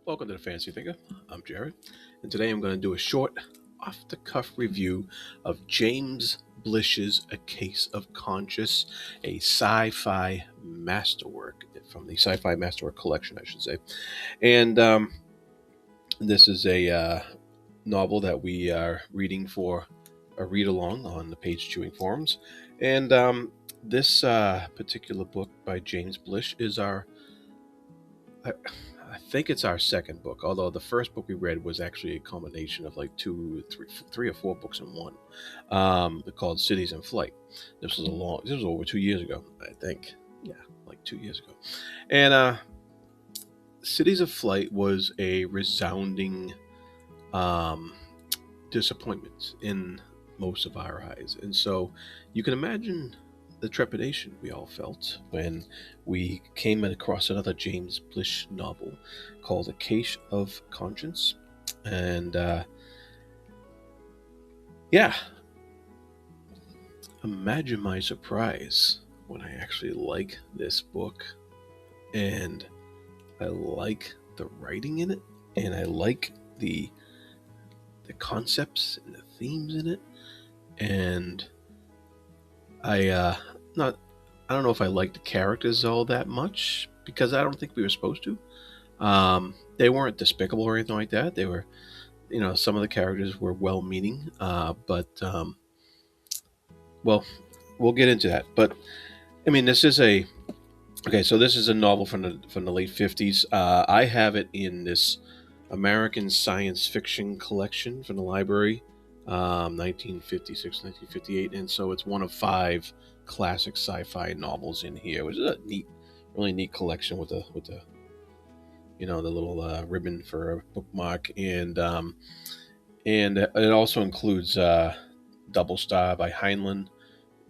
Welcome to the Fancy Thinker. I'm Jared, and today I'm going to do a short, off-the-cuff review of James Blish's A Case of Conscience, a sci-fi masterwork from the Sci-Fi Masterwork collection, I should say. And this is a novel that we are reading for a read-along on the Page Chewing forums. And this particular book by James Blish is I think it's our second book, although the first book we read was actually a combination of like three or four books in one, called Cities in Flight. This was over 2 years ago, I think. Yeah, like 2 years ago. And Cities of Flight was a resounding um, disappointment in most of our eyes. And so you can imagine the trepidation we all felt when we came across another James Blish novel called A Case of Conscience. And yeah, imagine my surprise when I actually like this book, and I like the writing in it, and I like the concepts and the themes in it, and I not I don't know if I like the characters all that much because I don't think we were supposed to. They weren't despicable or anything like that. They were, some of the characters were well-meaning, but well, we'll get into that. But I mean, this is a okay. So this is a novel from the late '50s. I have it in this American science fiction collection from the library, 1956, 1958, and so it's one of five classic sci-fi novels in here, which is a really neat collection with the the little ribbon for a bookmark, and it also includes Double Star by Heinlein,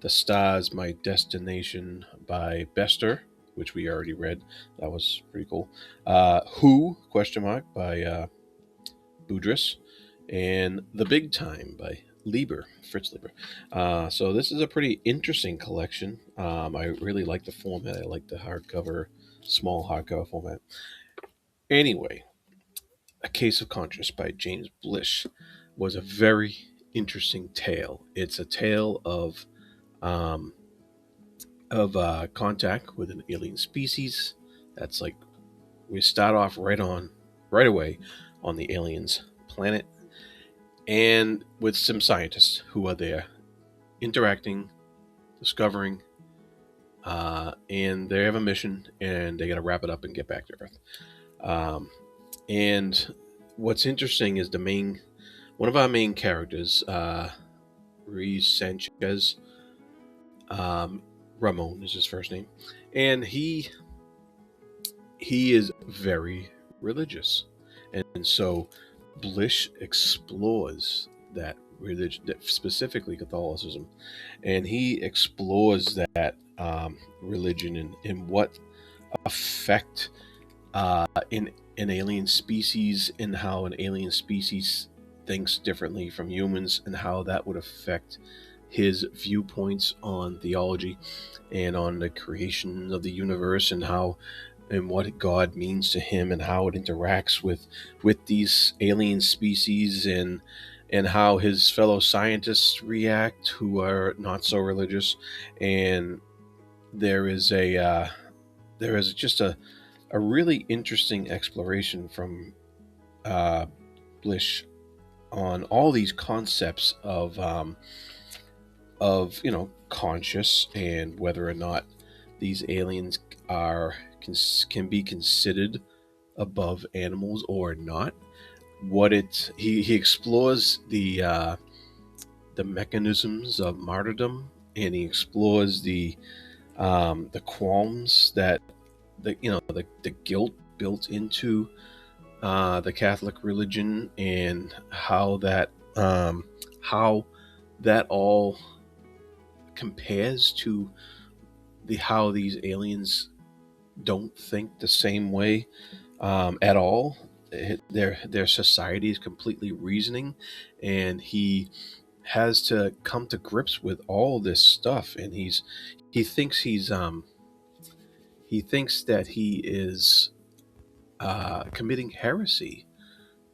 The Stars, My Destination by Bester, which we already read. That was pretty cool. Who question mark by Budrys, and The Big Time by Fritz Lieber. So this is a pretty interesting collection. I really like the format. I like the small hardcover format. Anyway, A Case of Conscience by James Blish was a very interesting tale. It's a tale um, of contact with an alien species. That's like we start off right away on the aliens' planet, and with some scientists who are there interacting, discovering, and they have a mission, and they got to wrap it up and get back to Earth. And what's interesting is one of our main characters, Ruiz Sanchez, um, Ramon is his first name, and he is very religious, and so Blish explores that religion, specifically Catholicism, and he explores that religion and what affect in an alien species, and how an alien species thinks differently from humans, and how that would affect his viewpoints on theology and on the creation of the universe, and what God means to him, and how it interacts with these alien species, and how his fellow scientists react who are not so religious. And there is just a really interesting exploration from uh, Blish on all these concepts of conscious, and whether or not these aliens can be considered above animals or not. He explores the mechanisms of martyrdom, and he explores the qualms that the guilt built into the Catholic religion, and how that all compares to how these aliens don't think the same way at all. Their society is completely reasoning, and he has to come to grips with all this stuff, and he thinks he thinks that he is committing heresy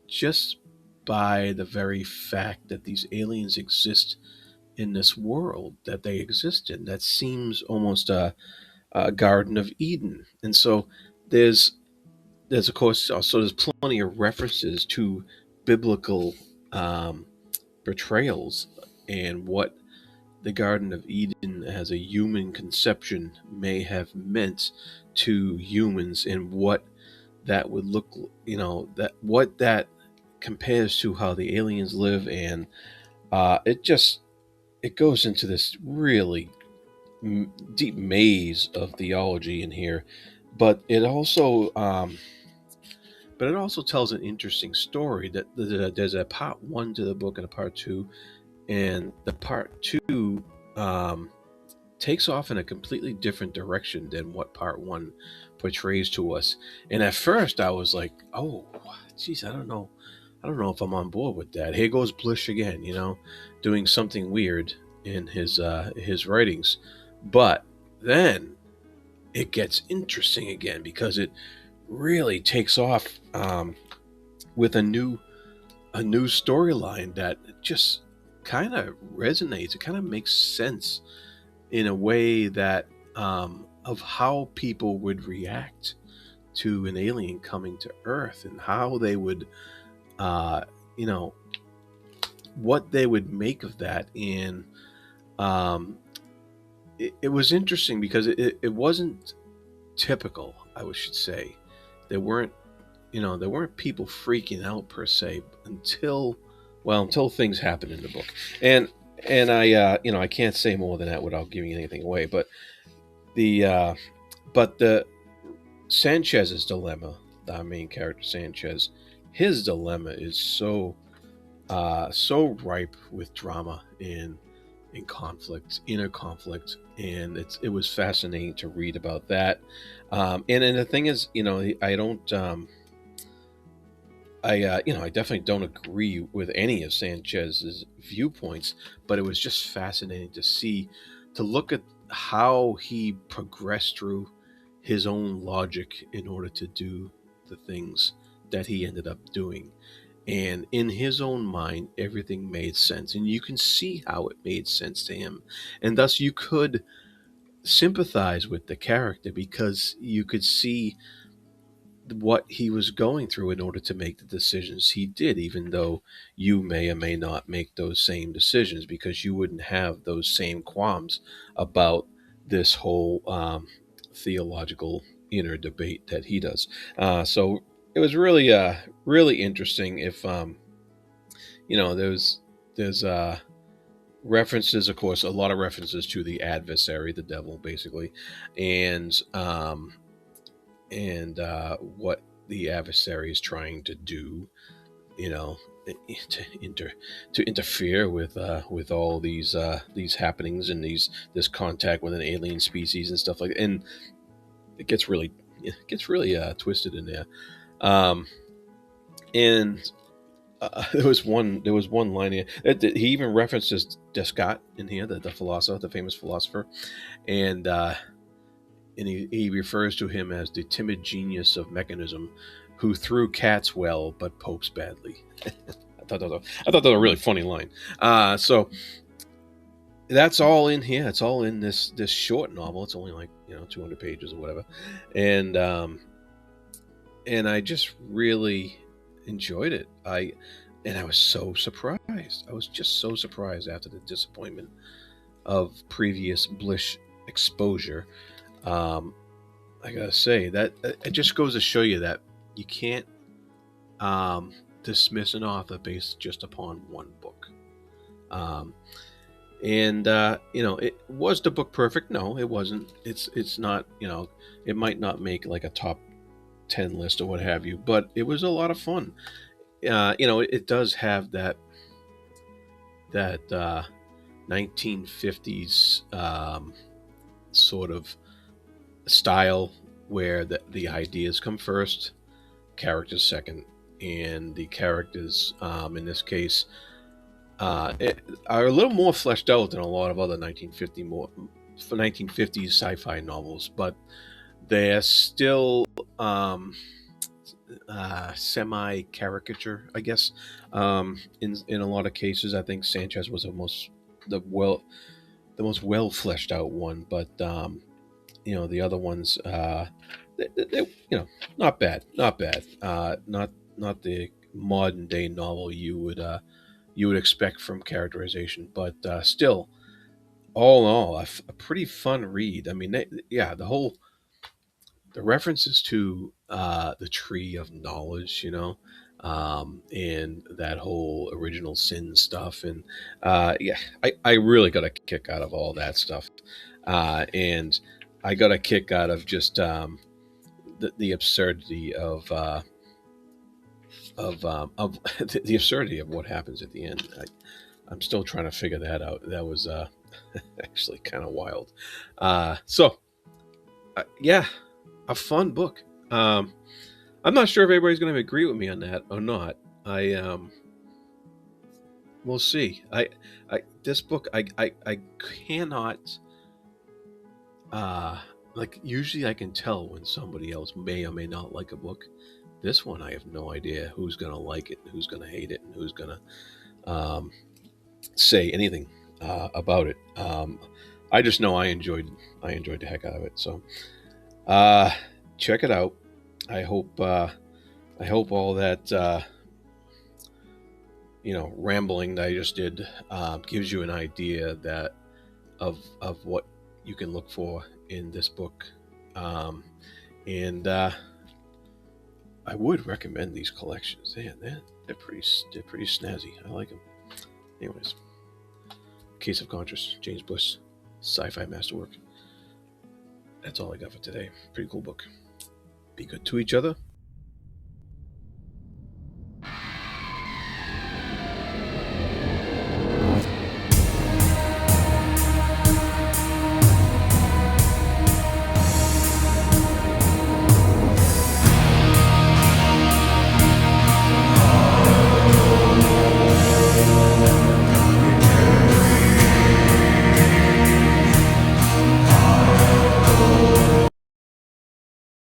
just by the very fact that these aliens exist in this world that they exist in. That seems almost a Garden of Eden. And so there's there's of course also there's plenty of references to biblical um, portrayals and what the Garden of Eden as a human conception may have meant to humans, and what that would look, that what that compares to how the aliens live. And it goes into this really deep maze of theology in here, but it also tells an interesting story. That there's a part one to the book and a part two, and the part two um, takes off in a completely different direction than what part one portrays to us. And at first, I was like, "Oh, geez, I don't know if I'm on board with that." Here goes Blish again, doing something weird in his writings. But then it gets interesting again because it really takes off with a new storyline that just kind of resonates. It kind of makes sense in a way that of how people would react to an alien coming to Earth, and how they would, uh, you know, what they would make of that. And um, it was interesting because it wasn't typical, I should say. There weren't, there weren't people freaking out per se until things happened in the book. And I can't say more than that without giving anything away. But the the Sanchez's dilemma, the main character Sanchez, his dilemma is so ripe with drama and conflict, inner conflict, and it was fascinating to read about that. And the thing is, I don't. I definitely don't agree with any of Sanchez's viewpoints, but it was just fascinating to look at how he progressed through his own logic in order to do the things that he ended up doing. And in his own mind, everything made sense, and you can see how it made sense to him, and thus you could sympathize with the character because you could see what he was going through in order to make the decisions he did, even though you may or may not make those same decisions, because you wouldn't have those same qualms about this whole theological inner debate that he does. So it was really interesting. If there's references, of course, a lot of references to the adversary, the devil, basically, and what the adversary is trying to do, you know, to interfere with all these happenings and this contact with an alien species and stuff like that. And it gets really twisted in there. Um, and there was one line here he even references Descartes in here, the philosopher, the famous philosopher, and he refers to him as the timid genius of mechanism who threw cats well but popes badly. I thought that was a really funny line. So that's all in here. It's all in this short novel. It's only like 200 pages or whatever, and I just really enjoyed it. I was so surprised. I was just so surprised after the disappointment of previous Blish exposure. Um, I gotta say that it just goes to show you that you can't dismiss an author based just upon one book. Um, and it was the book perfect? No, it wasn't. It's not. It might not make like a top 10 list or what have you, but it was a lot of fun. It does have that 1950s sort of style where the ideas come first, characters second, and the characters in this case are a little more fleshed out than a lot of other 1950s sci-fi novels, but they're still semi caricature, I guess. In a lot of cases, I think Sanchez was the well the most well fleshed out one, but the other ones, not bad, not bad, not the modern day novel you would expect from characterization, but still, all in all, a pretty fun read. I mean, yeah, the references to the tree of knowledge, and that whole original sin stuff, and yeah, I really got a kick out of all that stuff, and I got a kick out of just the absurdity of the absurdity of what happens at the end. I'm still trying to figure that out. That was actually kind of wild. Yeah, a fun book. I'm not sure if everybody's going to agree with me on that or not. I We'll see. This book, I cannot. Like, usually I can tell when somebody else may or may not like a book. This one, I have no idea who's going to like it and who's going to hate it and who's going to say anything about it. I just know I enjoyed the heck out of it. So uh, check it out. I hope all that rambling that I just did gives you an idea that of what you can look for in this book, and I would recommend these collections. They're pretty snazzy. I like them. Anyways, Case of Conscience, James Blish, sci-fi masterwork. That's all I got for today. Pretty cool book. Be good to each other.